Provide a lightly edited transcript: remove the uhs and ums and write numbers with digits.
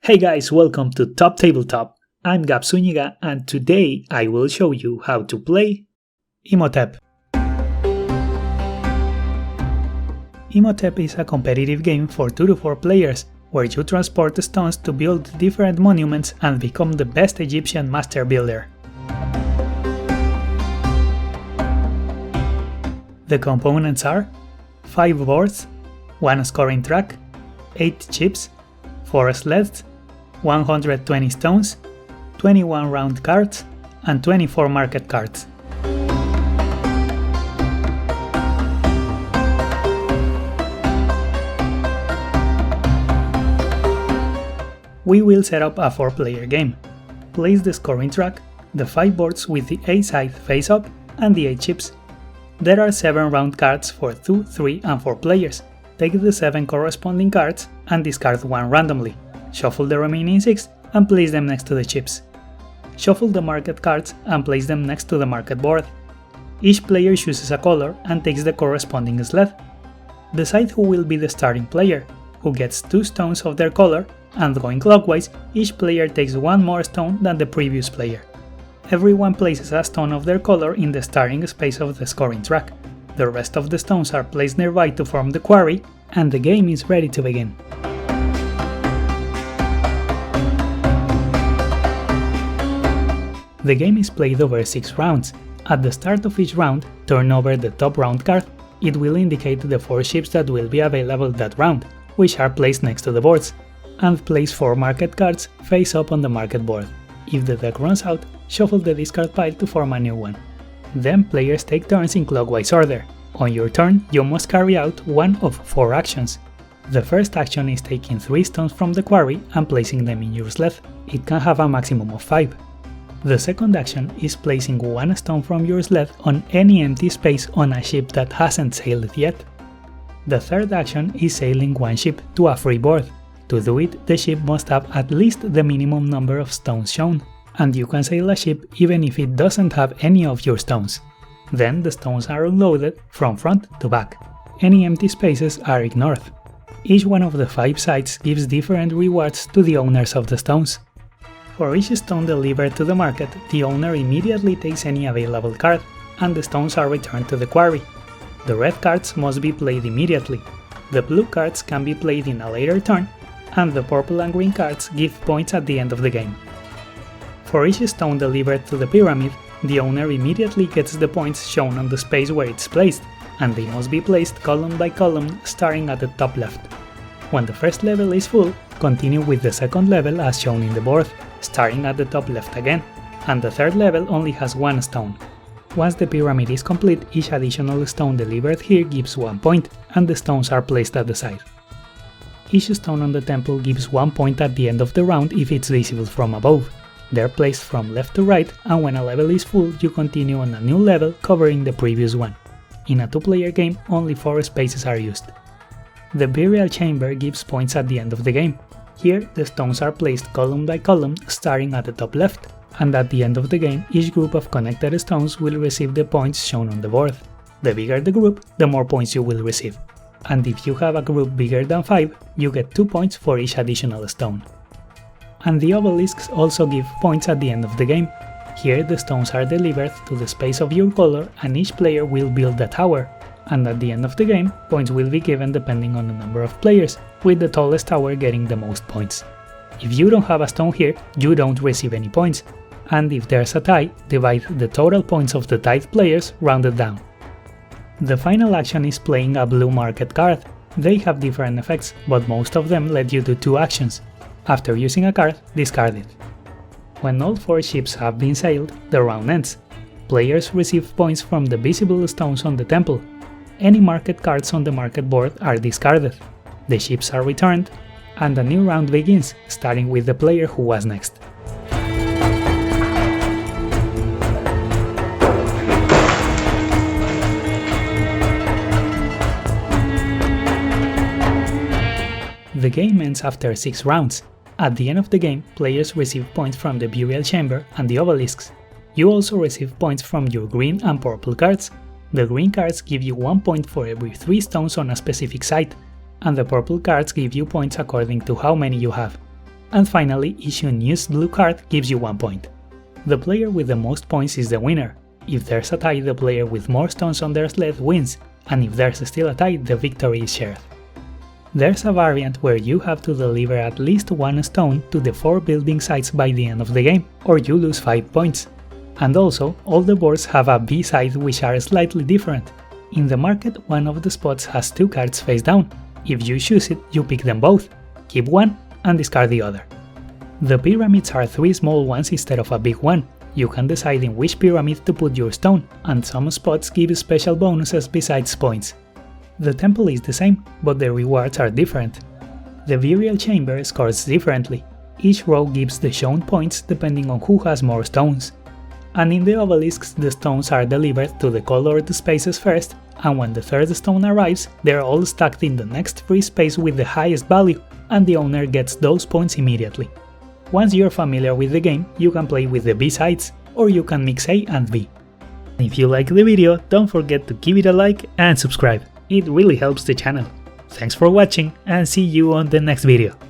Hey guys, welcome to Top Tabletop. I'm Gab Zúñiga and today I will show you how to play Imhotep. Imhotep is a competitive game for 2 to 4 players where you transport stones to build different monuments and become the best Egyptian master builder. The components are 5 boards, 1 scoring track, 8 chips, 4 sleds, 120 stones, 21 round cards, and 24 market cards. We will set up a 4-player game. Place the scoring track, the 5 boards with the A side face up, and the 8 chips. There are 7 round cards for 2, 3, and 4 players. Take the 7 corresponding cards and discard 1 randomly. Shuffle the remaining 6 and place them next to the chips. Shuffle the market cards and place them next to the market board. Each player chooses a color and takes the corresponding sled. Decide who will be the starting player, who gets 2 stones of their color, and going clockwise, each player takes 1 more stone than the previous player. Everyone places a stone of their color in the starting space of the scoring track. The rest of the stones are placed nearby to form the quarry, and the game is ready to begin. The game is played over 6 rounds. At the start of each round, turn over the top round card. It will indicate the 4 ships that will be available that round, which are placed next to the boards, and place 4 market cards face up on the market board. If the deck runs out, shuffle the discard pile to form a new one. Then players take turns in clockwise order. On your turn, you must carry out one of 4 actions. The first action is taking 3 stones from the quarry and placing them in your sled. It can have a maximum of 5. The second action is placing 1 stone from your sled on any empty space on a ship that hasn't sailed yet. The third action is sailing 1 ship to a free board. To do it, the ship must have at least the minimum number of stones shown, and you can sail a ship even if it doesn't have any of your stones. Then the stones are unloaded from front to back. Any empty spaces are ignored. Each one of the 5 sides gives different rewards to the owners of the stones. For each stone delivered to the market, the owner immediately takes any available card, and the stones are returned to the quarry. The red cards must be played immediately. The blue cards can be played in a later turn, and the purple and green cards give points at the end of the game. For each stone delivered to the pyramid, the owner immediately gets the points shown on the space where it's placed, and they must be placed column by column starting at the top left. When the first level is full, continue with the second level as shown in the board, starting at the top left again, and the third level only has 1 stone. Once the pyramid is complete, each additional stone delivered here gives 1 point, and the stones are placed at the side. Each stone on the temple gives 1 point at the end of the round if it's visible from above. They're placed from left to right, and when a level is full, you continue on a new level covering the previous one. In a 2-player game, only 4 spaces are used. The burial chamber gives points at the end of the game. Here, the stones are placed column by column starting at the top left, and at the end of the game, each group of connected stones will receive the points shown on the board. The bigger the group, the more points you will receive. And if you have a group bigger than 5, you get 2 points for each additional stone. And the obelisks also give points at the end of the game. Here the stones are delivered to the space of your color and each player will build a tower. And at the end of the game, points will be given depending on the number of players, with the tallest tower getting the most points. If you don't have a stone here, you don't receive any points. And if there's a tie, divide the total points of the tied players rounded down. The final action is playing a blue market card. They have different effects, but most of them let you do 2 actions. After using a card, discard it. When all 4 ships have been sailed, the round ends. Players receive points from the visible stones on the temple. Any market cards on the market board are discarded. The ships are returned, and a new round begins, starting with the player who was next. The game ends after 6 rounds. At the end of the game, players receive points from the burial chamber and the obelisks. You also receive points from your green and purple cards. The green cards give you 1 point for every 3 stones on a specific site, and the purple cards give you points according to how many you have. And finally, each unused blue card gives you 1 point. The player with the most points is the winner. If there's a tie, the player with more stones on their sled wins, and if there's still a tie, the victory is shared. There's a variant where you have to deliver at least 1 stone to the 4 building sites by the end of the game, or you lose 5 points. And also, all the boards have a B side which are slightly different. In the market, one of the spots has 2 cards face down. If you choose it, you pick them both, keep one, and discard the other. The pyramids are 3 small ones instead of a big one. You can decide in which pyramid to put your stone, and some spots give special bonuses besides points. The temple is the same, but the rewards are different. The burial chamber scores differently. Each row gives the shown points depending on who has more stones. And in the obelisks, the stones are delivered to the colored spaces first, and when the third stone arrives, they're all stacked in the next free space with the highest value, and the owner gets those points immediately. Once you're familiar with the game, you can play with the B sides, or you can mix A and B. If you like the video, don't forget to give it a like and subscribe. It really helps the channel. Thanks for watching and see you on the next video.